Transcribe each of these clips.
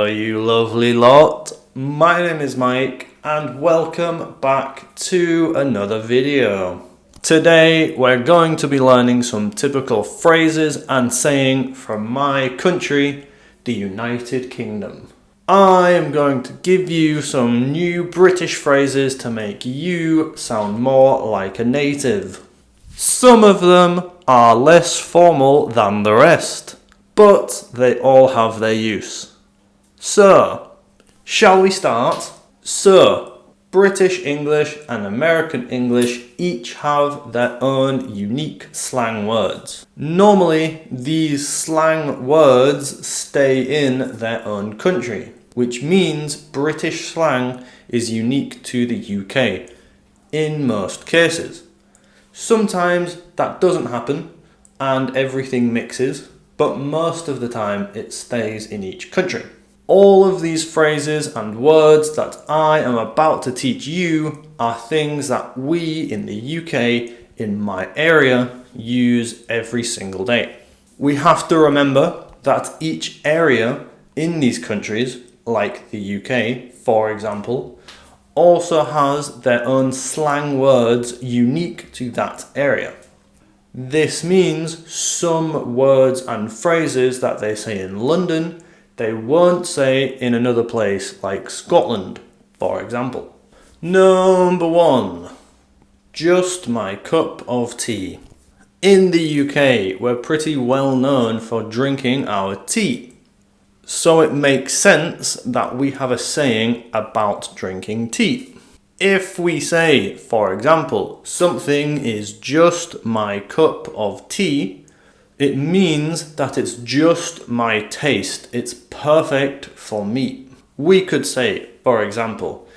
Hello, you lovely lot. My name is Mike and welcome back to another video. Today we're going to be learning some typical phrases and saying from my country, the United Kingdom. I am going to give you some new British phrases to make you sound more like a native. Some of them are less formal than the rest, but they all have their use. So, shall we start? So, British English and American English each have their own unique slang words. Normally, these slang words stay in their own country, which means British slang is unique to the UK in most cases. Sometimes that doesn't happen and everything mixes, but most of the time it stays in each country. All of these phrases and words that I am about to teach you are things that we in the UK, in my area, use every single day. We have to remember that each area in these countries, like the UK, for example, also has their own slang words unique to that area. This means some words and phrases that they say in London, they won't say in another place like Scotland, for example. Number 1. Just my cup of tea. In the UK, we're pretty well known for drinking our tea. So it makes sense that we have a saying about drinking tea. If we say, for example, something is just my cup of tea, it means that it's just my taste. It's perfect for me. We could say, for example,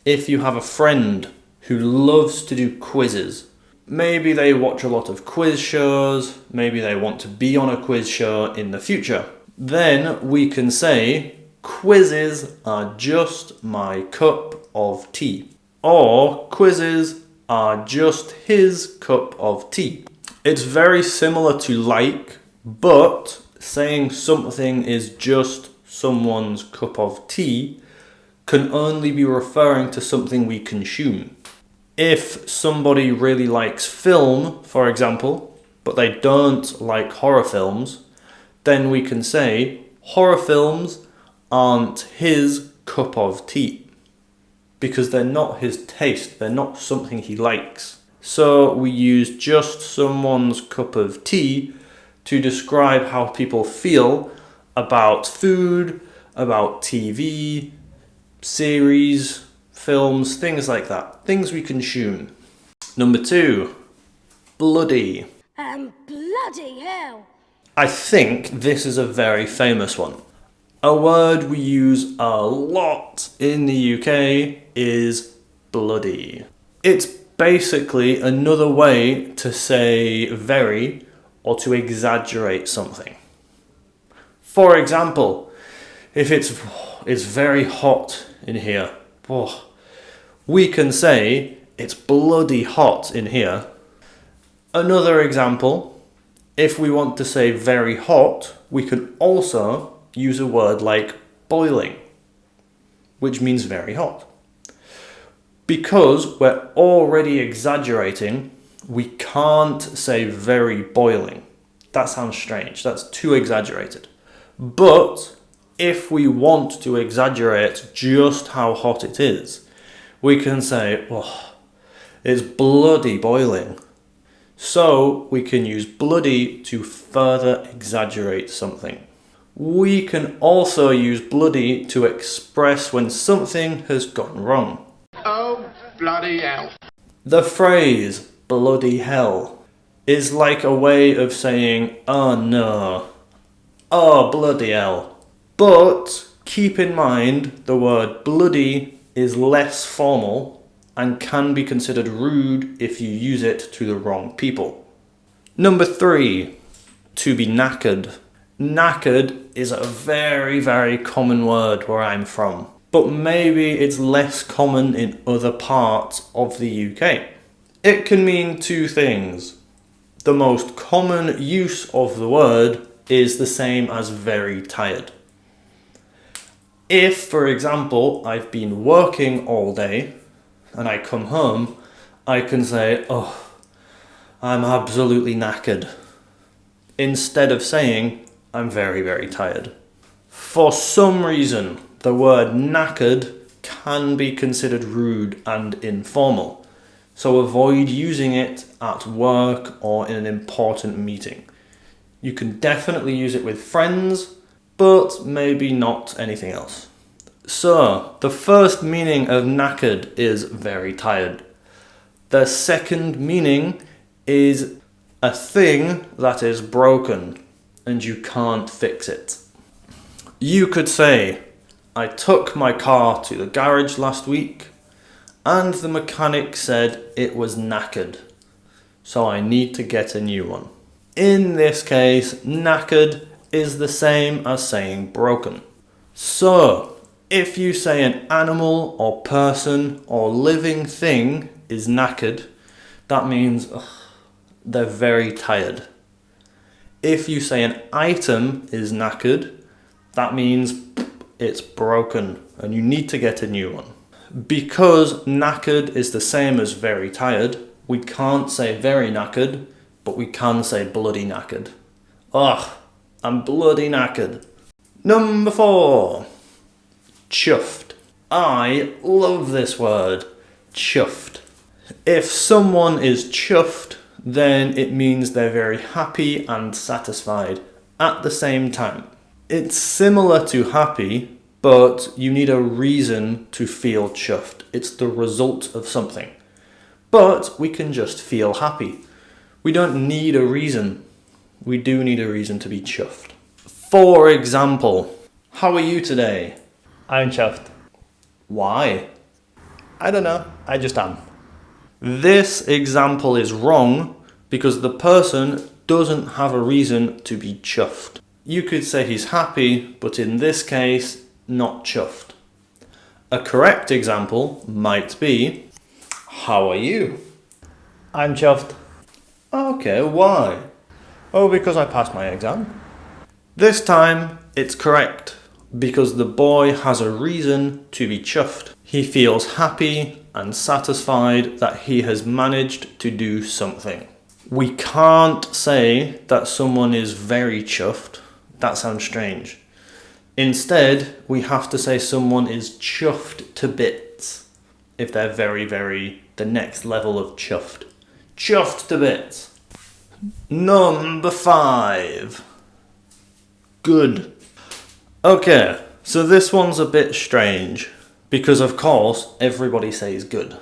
if you have a friend who loves to do quizzes, maybe they watch a lot of quiz shows, maybe they want to be on a quiz show in the future, then we can say, quizzes are just my cup of tea. Or quizzes are just his cup of tea. It's very similar to like, but saying something is just someone's cup of tea can only be referring to something we consume. If somebody really likes film, for example, but they don't like horror films, then we can say horror films aren't his cup of tea because they're not his taste, they're not something he likes. So we use just someone's cup of tea to describe how people feel about food, about TV, series, films, things like that. Things we consume. Number 2, bloody. Bloody hell. I think this is a very famous one. A word we use a lot in the UK is bloody. It's basically another way to say very or to exaggerate something. For example, if it's very hot in here, we can say it's bloody hot in here. Another example, if we want to say very hot, we can also use a word like boiling, which means very hot. Because we're already exaggerating, we can't say very boiling. That sounds strange. That's too exaggerated. But if we want to exaggerate just how hot it is, we can say, it's bloody boiling. So we can use bloody to further exaggerate something. We can also use bloody to express when something has gone wrong. Oh, bloody hell. The phrase, bloody hell, is like a way of saying, oh no, oh bloody hell. But keep in mind the word bloody is less formal and can be considered rude if you use it to the wrong people. Number 3, to be knackered. Knackered is a very, very common word where I'm from, but maybe it's less common in other parts of the UK. It can mean two things. The most common use of the word is the same as very tired. If, for example, I've been working all day and I come home, I can say, oh, I'm absolutely knackered, instead of saying, I'm very, very tired. For some reason, the word knackered can be considered rude and informal, so avoid using it at work or in an important meeting. You can definitely use it with friends, but maybe not anything else. So, the first meaning of knackered is very tired. The second meaning is a thing that is broken and you can't fix it. You could say, I took my car to the garage last week and the mechanic said it was knackered, so I need to get a new one. In this case, knackered is the same as saying broken. So, if you say an animal or person or living thing is knackered, that means they're very tired. If you say an item is knackered, that means it's broken and you need to get a new one. Because knackered is the same as very tired, we can't say very knackered, but we can say bloody knackered. Ugh, I'm bloody knackered. Number 4. Chuffed. I love this word, chuffed. If someone is chuffed, then it means they're very happy and satisfied at the same time. It's similar to happy, but you need a reason to feel chuffed. It's the result of something. But we can just feel happy. We don't need a reason. We do need a reason to be chuffed. For example, how are you today? I'm chuffed. Why? I don't know, I just am. This example is wrong because the person doesn't have a reason to be chuffed. You could say he's happy, but in this case, not chuffed. A correct example might be, how are you? I'm chuffed. Okay, why? Oh, because I passed my exam. This time, it's correct because the boy has a reason to be chuffed. He feels happy and satisfied that he has managed to do something. We can't say that someone is very chuffed. That sounds strange. Instead, we have to say someone is chuffed to bits if they're very, the next level of chuffed. Chuffed to bits. Number 5. Good. Okay, so this one's a bit strange because of course everybody says good.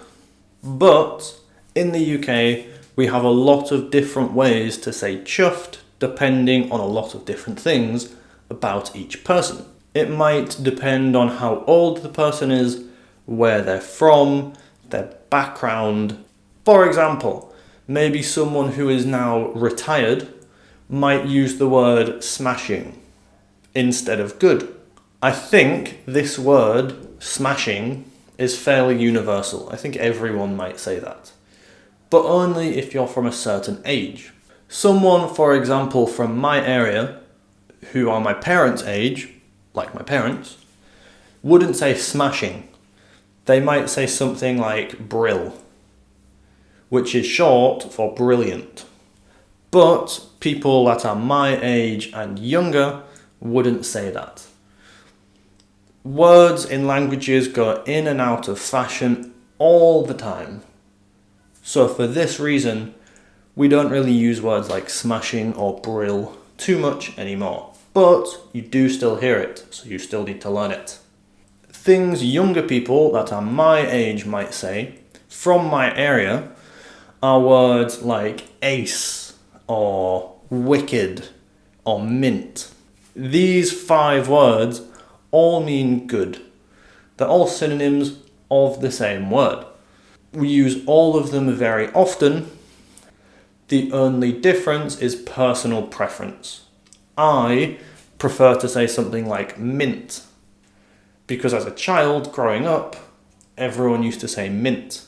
But in the UK, we have a lot of different ways to say chuffed depending on a lot of different things about each person. It might depend on how old the person is, where they're from, their background. For example, maybe someone who is now retired might use the word smashing instead of good. I think this word, smashing, is fairly universal. I think everyone might say that. But only if you're from a certain age. Someone, for example, from my area, who are my parents' age, like my parents, wouldn't say smashing. They might say something like brill, which is short for brilliant. But people that are my age and younger wouldn't say that. Words in languages go in and out of fashion all the time. So for this reason, we don't really use words like smashing or brill too much anymore. But you do still hear it, so you still need to learn it. Things younger people that are my age might say, from my area, are words like ace, or wicked, or mint. These 5 words all mean good. They're all synonyms of the same word. We use all of them very often. The only difference is personal preference. I prefer to say something like mint, because as a child growing up, everyone used to say mint.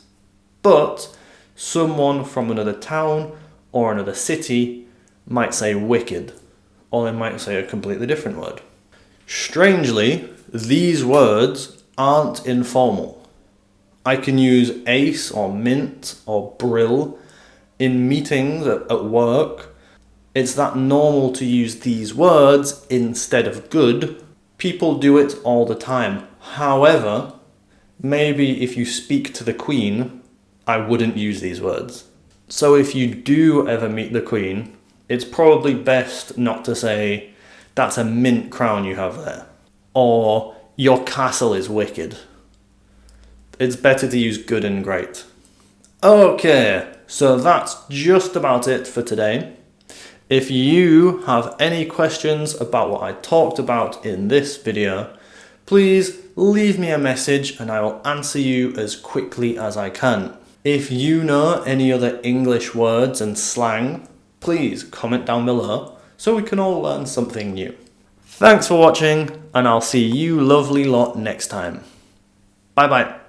But someone from another town or another city might say wicked, or they might say a completely different word. Strangely, these words aren't informal. I can use ace or mint or brill in meetings at work. It's that normal to use these words instead of good. People do it all the time. However, maybe if you speak to the Queen, I wouldn't use these words. So if you do ever meet the Queen, it's probably best not to say, "That's a mint crown you have there," or "Your castle is wicked." It's better to use good and great. Okay, so that's just about it for today. If you have any questions about what I talked about in this video, please leave me a message and I will answer you as quickly as I can. If you know any other English words and slang, please comment down below so we can all learn something new. Thanks for watching, and I'll see you lovely lot next time. Bye bye.